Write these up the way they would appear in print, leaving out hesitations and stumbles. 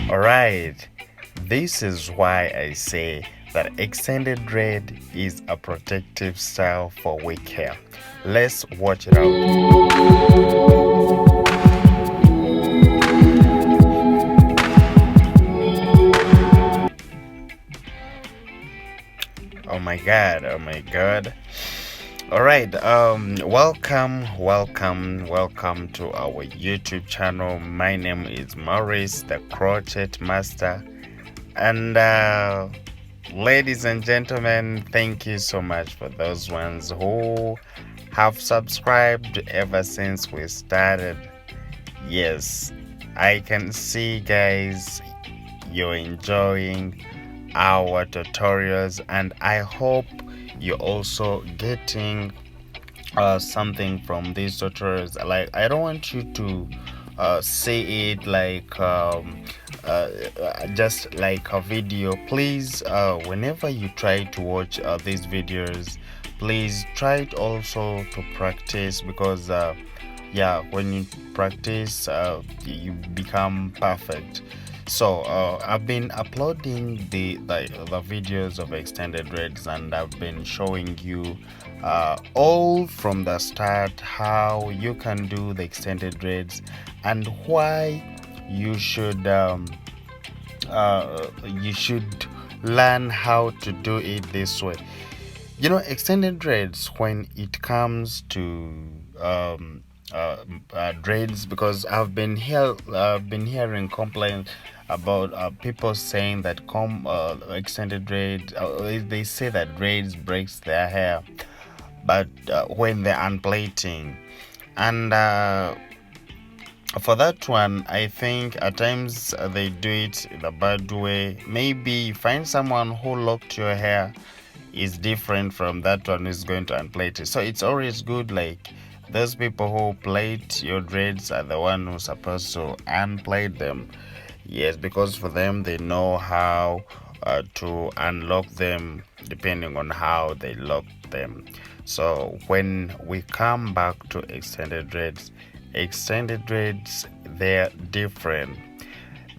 Alright, this is why I say that extended dread is a protective style for weak hair. Let's watch it out. Oh my god, oh my god. Alright, welcome to our YouTube channel. My name is Maurice, the Crochet Master. And ladies and gentlemen, thank you so much for those ones who have subscribed ever since we started. Yes, I can see, guys, you're enjoying our tutorials, and I hope you're also getting something from these tutorials. Like, I don't want you to see it like just like a video. Please, whenever you try to watch these videos, please try it also to practice, because yeah, when you practice, you become perfect. So I've been uploading the videos of extended dreads, and I've been showing you all from the start how you can do the extended dreads and why you should learn how to do it this way. You know, extended dreads, when it comes to dreads, because I've been hearing complaints about people saying that extended dread, they say that dreads breaks their hair, but when they're unplaiting, and for that one, I think at times they do it in a bad way. Maybe find someone who locked your hair is different from that one who's going to unplait it. So it's always good, like, those people who plait your dreads are the one who's supposed to unplait them. Yes, because for them, they know how to unlock them depending on how they lock them. So when we come back to extended dreads, they're different.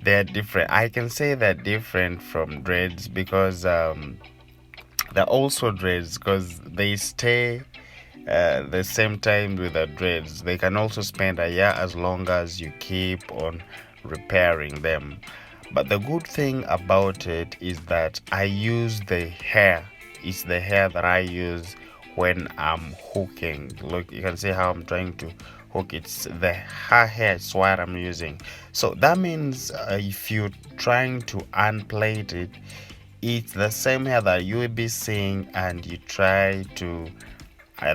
I can say they're different from dreads because they're also dreads, because they stay the same time with the dreads. They can also spend a year as long as you keep on repairing them. But the good thing about it is that I use the hair. It's the hair that I use when I'm hooking. Look, you can see how I'm trying to hook. It's the hair, it's what I'm using. So that means if you're trying to unplait it, it's the same hair that you will be seeing, and you try to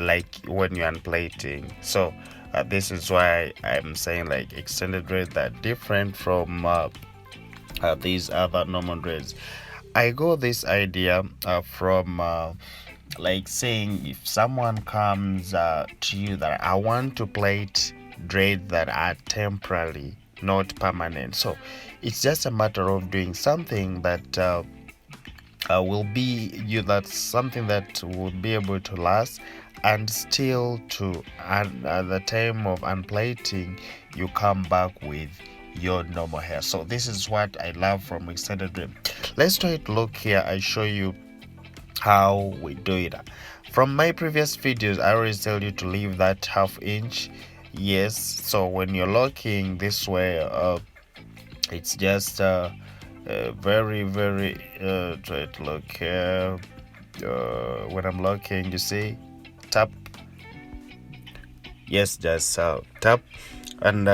like when you're unplating. So this is why I'm saying, like, extended dreads are different from these other normal dreads. I got this idea from like saying, if someone comes to you that I want to plait dreads that are temporary, not permanent. So it's just a matter of doing something that will be you that's something that would be able to last, and still to at the time of unplating, you come back with your normal hair. So this is what I love from extended dread. Let's try to look here. I show you how we do it. From my previous videos, I always tell you to leave that ½ inch. Yes, so when you're locking this way, it's just very try to look here. When I'm locking, you see, tap. Yes, just tap, and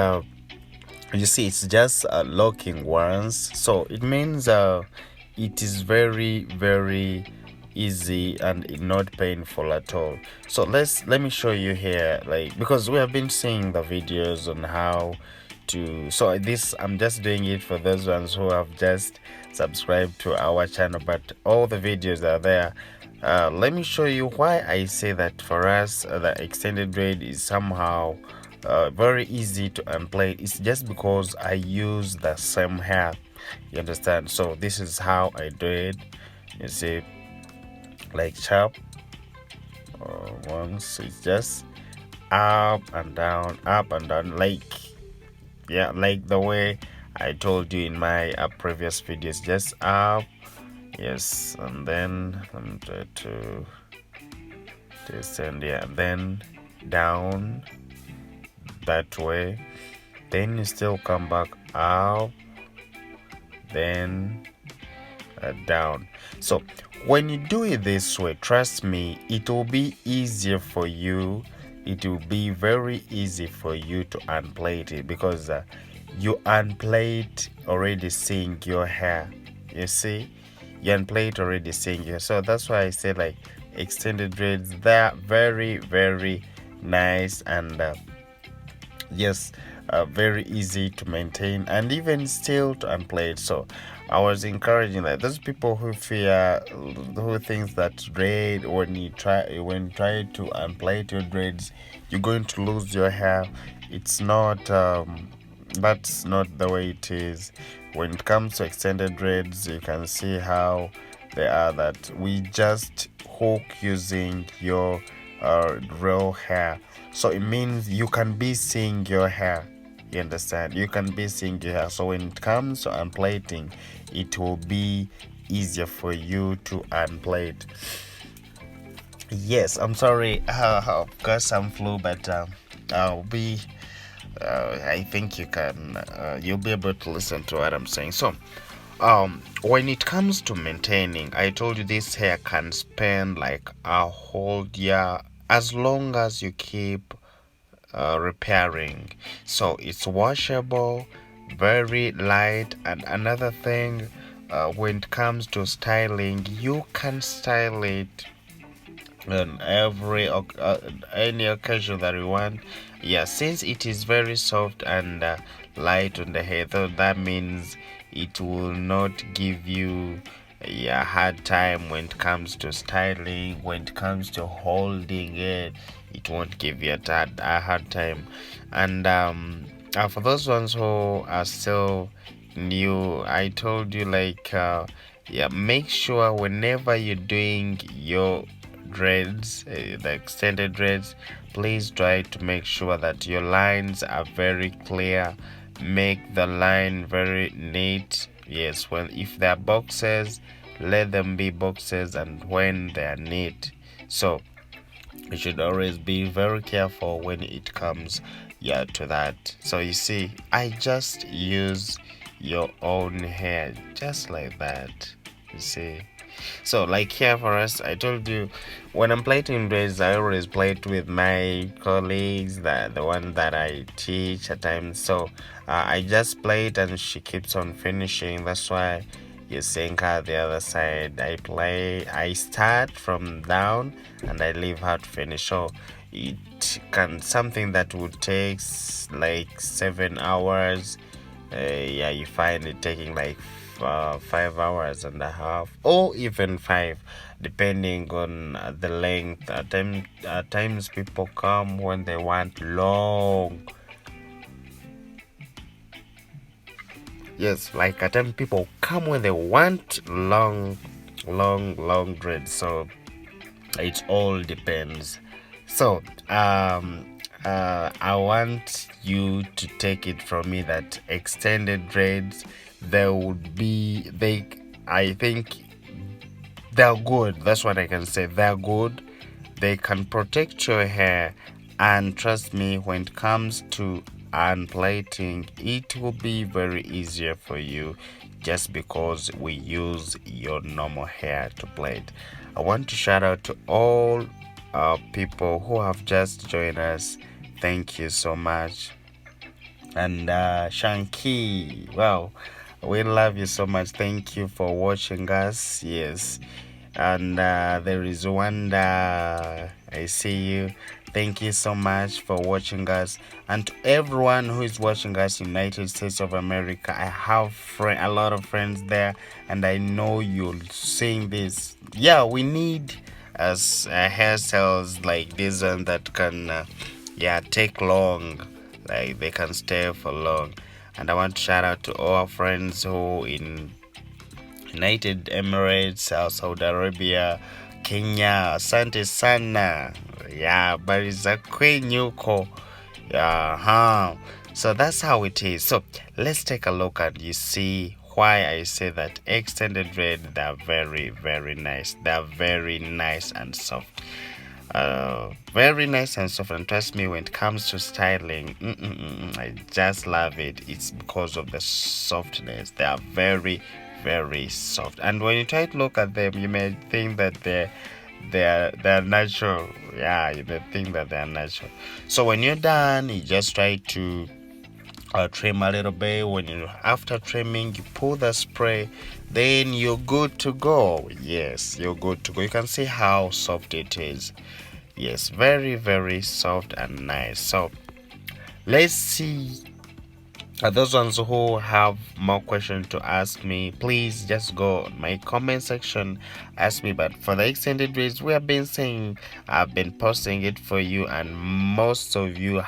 you see it's just locking once. So it means it is very easy and not painful at all. So let me show you here, like, because we have been seeing the videos on how to. So this, I'm just doing it for those ones who have just subscribed to our channel, but all the videos are there. Let me show you why I say that for us the extended braid is somehow very easy to unplait. It's just because I use the same hair, you understand? So this is how I do it. You see, like sharp, once it's just up and down, like, yeah, like the way I told you in my previous videos. Just up, yes, and then I'm trying to descend, yeah, and then down that way. Then you still come back up, then down. So when you do it this way, trust me, it will be easier for you. It will be very easy for you to unplait it, because you unplait already seeing your hair. You see, you unplait already seeing your. So that's why I say, like, extended dreads, they're very, very nice, and yes, very easy to maintain, and even still to unplait. So I was encouraging that those people who fear, who thinks that dread, when you try to unplait your dreads, you're going to lose your hair. It's not. That's not the way it is. When it comes to extended dreads, you can see how they are. That we just hook using your real hair. So it means you can be seeing your hair. You understand? You can be seeing your hair. So when it comes to unplaiting, it will be easier for you to unplait. Yes, I'm sorry. Of course, I'm flu, but I'll be. I think you'll be able to listen to what I'm saying. So, when it comes to maintaining, I told you this hair can spend like a whole year, as long as you keep repairing. So it's washable, very light. And another thing, when it comes to styling, you can style it on any occasion that you want. Yeah, since it is very soft and light on the hair, so that means it will not give you a hard time when it comes to styling. When it comes to holding it, it won't give you a hard time. And for those ones who are still new, I told you, like, make sure whenever you're doing your dreads, the extended dreads, please try to make sure that your lines are very clear. Make the line very neat. Yes, well, if they're boxes, let them be boxes, and when they're neat. So you should always be very careful when it comes to that. So you see, I just use your own hair just like that, you see. So, like here for us, I told you, when I'm plaiting dreads, I always plait with my colleagues, the one that I teach at times. So I just plait and she keeps on finishing. That's why you seeing her the other side. I start from down and I leave her to finish. So it can, something that would take like 7 hours, you find it taking like 5 hours and a half, or even 5, depending on the length. At times people come when they want long. Yes, like at times people come when they want long dreads. So it all depends. So I want you to take it from me that extended dreads, I think they're good. That's what I can say. They're good. They can protect your hair, and trust me, when it comes to unplaiting, it will be very easier for you, just because we use your normal hair to plait. I want to shout out to all people who have just joined us. Thank you so much. And Shanky, wow, we love you so much. Thank you for watching us. Yes. And there is Wanda, I see you. Thank you so much for watching us. And to everyone who is watching us, United States of America, I have a lot of friends there, and I know you're seeing this. Yeah, we need as hairstyles like this one that can take long, like they can stay for long. And I want to shout out to all our friends who in United Emirates, Saudi Arabia, Kenya. Asante sana. Yeah, habari za kwenyu huko. Yeah, So that's how it is. So let's take a look and you see why I say that extended dread, they're very, very nice. They're very nice and soft. Very nice and soft, and trust me, when it comes to styling, I just love it. It's because of the softness. They are very, very soft, and when you try to look at them, you may think that they're natural. Yeah, you may think that they're natural. So when you're done, you just try to trim a little bit. When you after trimming, you pull the spray, then you're good to go. Yes, you're good to go. You can see how soft it is. Yes, very, very soft and nice. So let's see, those ones who have more questions to ask me, please just go on my comment section, ask me. But for the extended reads, we have been saying, I've been posting it for you, and most of you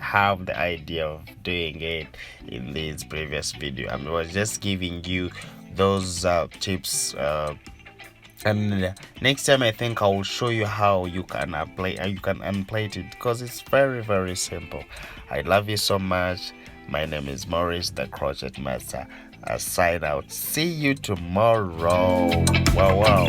have the idea of doing it in this previous video. I was just giving you those tips, and next time I think I will show you how you can apply, you can unplait it, because it's very, very simple. I love you so much. My name is Maurice, the Crochet Master. Sign out. See you tomorrow. Wow.